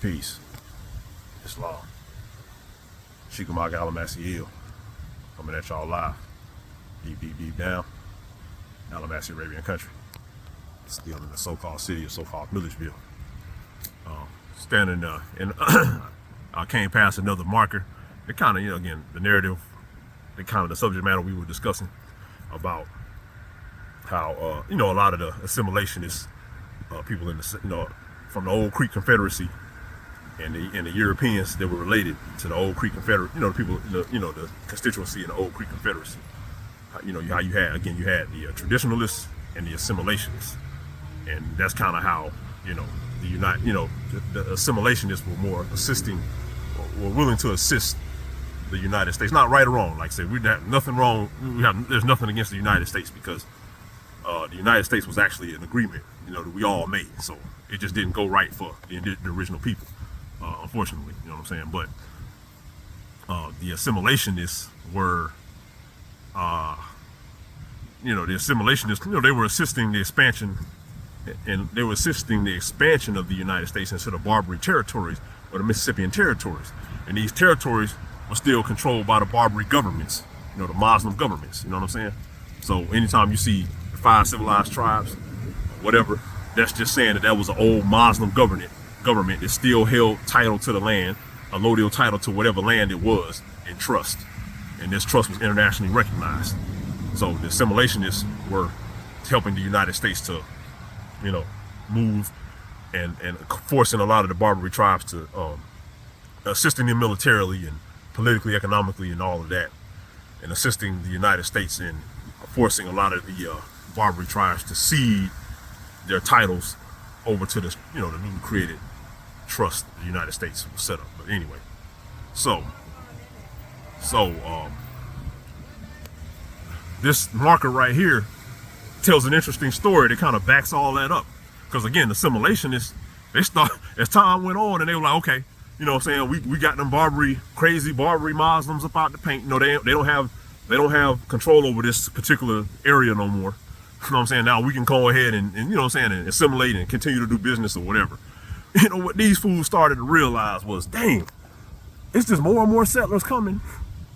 Peace. Islam. Sheekamauga Alamassee-El. Coming at y'all live. Deep down. Alamassee, Arabian country. Still in the so-called city of so-called Milledgeville. Standing and I came past another marker. It kind of, again, the narrative, the subject matter we were discussing about how, a lot of the assimilationists, people in the, from the old Creek Confederacy and the Europeans that were related to the old Creek Confederate, the people, the constituency in the old Creek Confederacy. How you had the traditionalists and the assimilationists, and that's kind of how the assimilationists were more assisting, or were willing to assist the United States. Not right or wrong, like I said, we have nothing wrong. There's nothing against the United States, because the United States was actually an agreement, that we all made. So it just didn't go right for the original people, unfortunately. You know what I'm saying? But the assimilationists were, the assimilationists, they were assisting the expansion, and they were assisting the expansion of the United States into the Barbary territories, or the Mississippian territories. And these territories were still controlled by the Barbary governments, the Muslim governments. You know what I'm saying? So anytime you see the 5 civilized tribes, whatever, that's just saying that was an old Muslim government that still held title to the land, a allodial title to whatever land it was, in trust. And this trust was internationally recognized. So the assimilationists were helping the United States to, move and forcing a lot of the Barbary tribes to, assisting them militarily and politically, economically, and all of that, and assisting the United States in forcing a lot of the Barbary tribes to cede their titles over to the, the new created trust the United States was set up. But anyway, so this marker right here tells an interesting story that kind of backs all that up. Because again, the assimilationists, they start, as time went on, and they were like, okay, we got them crazy Barbary Muslims up out the paint. They don't have control over this particular area no more. You know what I'm saying? Now we can go ahead and and assimilate and continue to do business or whatever. What these fools started to realize was, dang, it's just more and more settlers coming,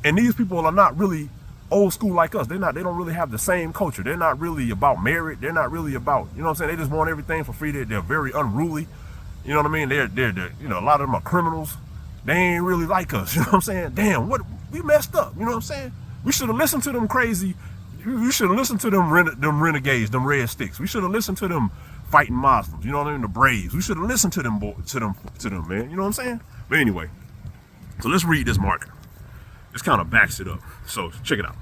and these people are not really old school like us. They don't really have the same culture. They're not really about merit. They're not really about, they just want everything for free. They're very unruly. You know what I mean? They're a lot of them are criminals. They ain't really like us. You know what I'm saying? Damn, we messed up. You know what I'm saying? We should have listened to them crazy. We should have listened to them renegades, them red sticks. We should have listened to them fighting Muslims. You know what I mean? The Braves. We should have listened to them, man. You know what I'm saying? But anyway, so let's read this marker. This kind of backs it up. So check it out.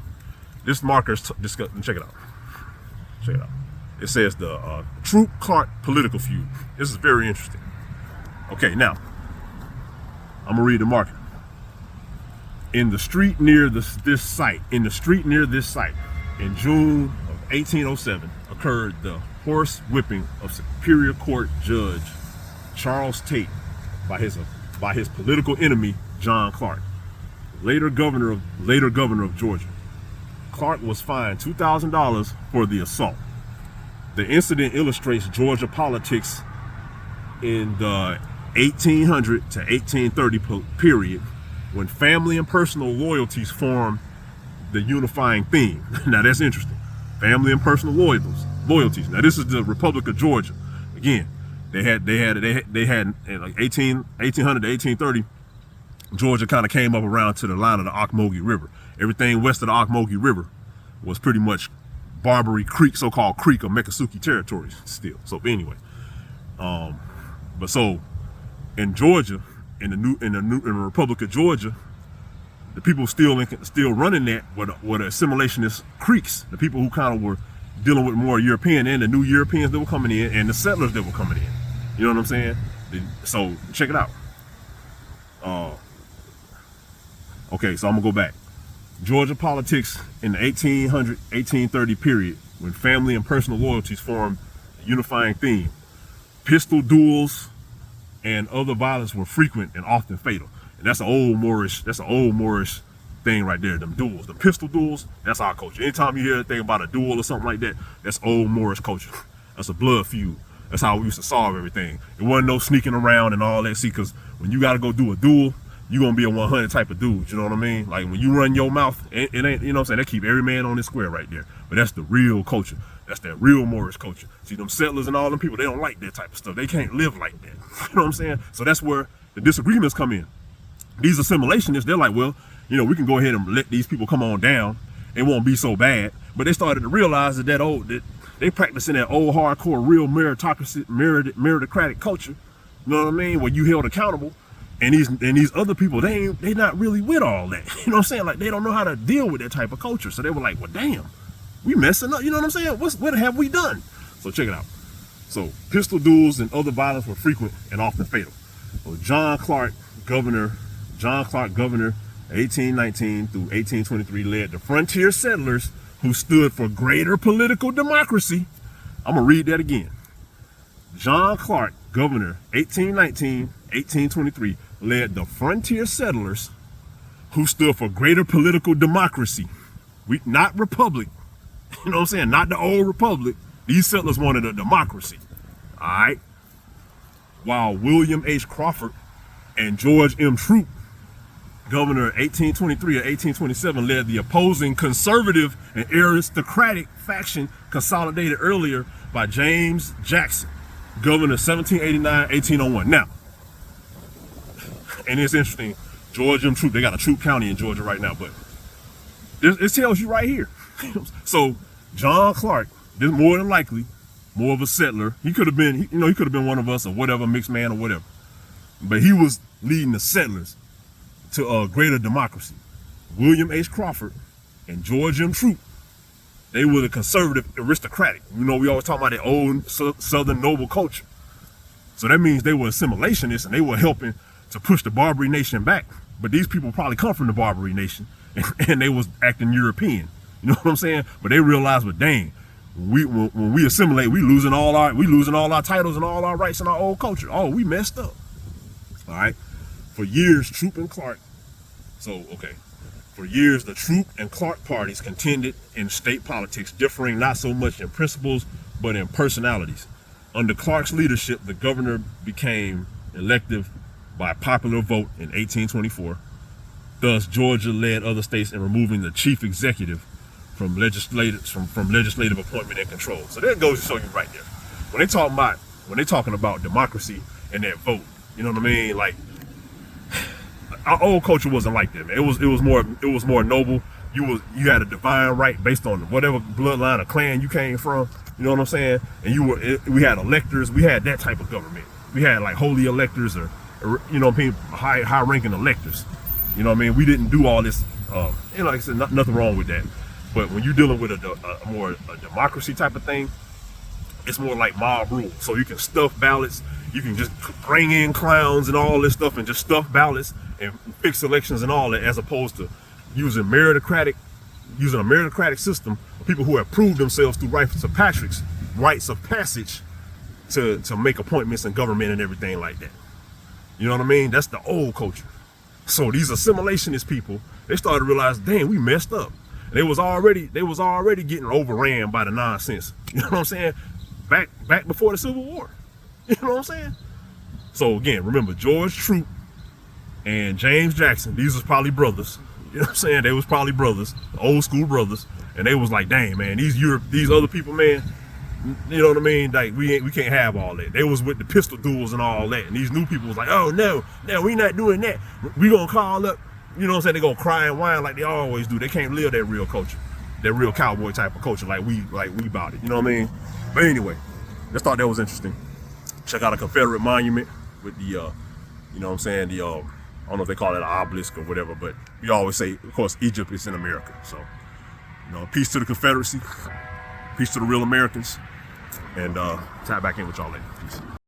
This marker's check it out. Check it out. It says the Troop-Clark political feud. This is very interesting. Okay, now I'm gonna read the marker. In the street near this site, in June of 1807, occurred the horse whipping of Superior Court Judge Charles Tate by his political enemy John Clark, later governor of Georgia. Clark was fined $2,000 for the assault. The incident illustrates Georgia politics in the 1800 to 1830 period, when family and personal loyalties formed the unifying theme. Now that's interesting. Family and personal loyalties. Now this is the Republic of Georgia. Again, they had in like 1800 to 1830, Georgia kind of came up around to the line of the Ocmulgee River. Everything west of the Ocmulgee River was pretty much Barbary Creek, so-called Creek or Miccosukee territories still. So anyway, but so in Georgia, in the Republic of Georgia, the people still running that were the assimilationist Creeks, the people who kind of were dealing with more European, and the new Europeans that were coming in, and the settlers that were coming in. You know what I'm saying? So check it out. Okay, so I'm gonna go back. Georgia politics in the 1800, 1830 period, when family and personal loyalties formed a unifying theme. Pistol duels and other violence were frequent and often fatal. And that's an old Moorish thing right there, them duels. The pistol duels, that's our culture. Anytime you hear a thing about a duel or something like that, that's old Moorish culture. That's a blood feud. That's how we used to solve everything. It wasn't no sneaking around and all that. See, because when you got to go do a duel, you're going to be a 100 type of dude. You know what I mean? Like when you run your mouth, it ain't, you know what I'm saying? They keep every man on this square right there. But that's the real culture. That's that real Moorish culture. See, them settlers and all them people, they don't like that type of stuff. They can't live like that. You know what I'm saying? So that's where the disagreements come in. These assimilationists, they're like, well, you know, we can go ahead and let these people come on down. It won't be so bad. But they started to realize that they practicing that old hardcore real meritocratic culture. You know what I mean? Where you held accountable. And these other people, they not really with all that. You know what I'm saying? Like they don't know how to deal with that type of culture. So they were like, well, damn, we messing up. You know what I'm saying? What have we done? So check it out. So pistol duels and other violence were frequent and often fatal. So John Clark, governor, 1819 through 1823, led the frontier settlers who stood for greater political democracy. I'm gonna read that again. John Clark, governor, 1819, 1823, led the frontier settlers who stood for greater political democracy. Not republic. You know what I'm saying? Not the old republic. These settlers wanted a democracy. All right. While William H. Crawford and George M. Troup, governor 1823 or 1827, led the opposing conservative and aristocratic faction consolidated earlier by James Jackson, governor 1789, 1801. Now, and it's interesting, George M. Troup, they got a Troup County in Georgia right now, but it tells you right here. So John Clark, this more than likely, more of a settler. He could have been, he could have been one of us or whatever, mixed man or whatever. But he was leading the settlers to a greater democracy. William H. Crawford and George M. Troup, they were the conservative aristocratic. You know, we always talk about that old Southern noble culture. So that means they were assimilationists and they were helping to push the Barbary nation back. But these people probably come from the Barbary nation and they was acting European. You know what I'm saying? But they realized, well, dang, when we assimilate, we losing all our titles and all our rights in our old culture. Oh, we messed up. All right. For years, Troup and Clark. For years, the Troup and Clark parties contended in state politics, differing not so much in principles, but in personalities. Under Clark's leadership, the governor became elective by popular vote in 1824. Thus, Georgia led other states in removing the chief executive from legislative appointment and control. So that goes to show you right there. When they talking about democracy and that vote, you know what I mean? Like, our old culture wasn't like that, man. It was more noble. You had a divine right based on whatever bloodline or clan you came from. You know what I'm saying? And we had electors. We had that type of government. We had like holy electors or you know, high ranking electors. You know what I mean? We didn't do all this. Like I said, nothing wrong with that. But when you're dealing with a democracy type of thing, it's more like mob rule. So you can stuff ballots. You can just bring in clowns and all this stuff and just stuff ballots and fix elections and all that, as opposed to using a meritocratic system of people who have proved themselves through rites of passage to make appointments in government and everything like that. You know what I mean? That's the old culture. So these assimilationist people, they started to realize, dang, we messed up. And they was already getting overran by the nonsense. You know what I'm saying? Back before the Civil War. You know what I'm saying? So again, remember, George Troup and James Jackson, these was probably brothers. You know what I'm saying? They was probably brothers, old school brothers. And they was like, dang, man, these other people, man, you know what I mean? Like, we can't have all that. They was with the pistol duels and all that. And these new people was like, oh, no, we not doing that. We gonna call up, you know what I'm saying? They gonna cry and whine like they always do. They can't live that real culture, that real cowboy type of culture like we about it. You know what I mean? But anyway, just thought that was interesting. Check out a Confederate monument with the, you know what I'm saying? The, I don't know if they call it an obelisk or whatever, but we always say, of course, Egypt is in America. So, you know, peace to the Confederacy, peace to the real Americans, and tie back in with y'all later. Peace.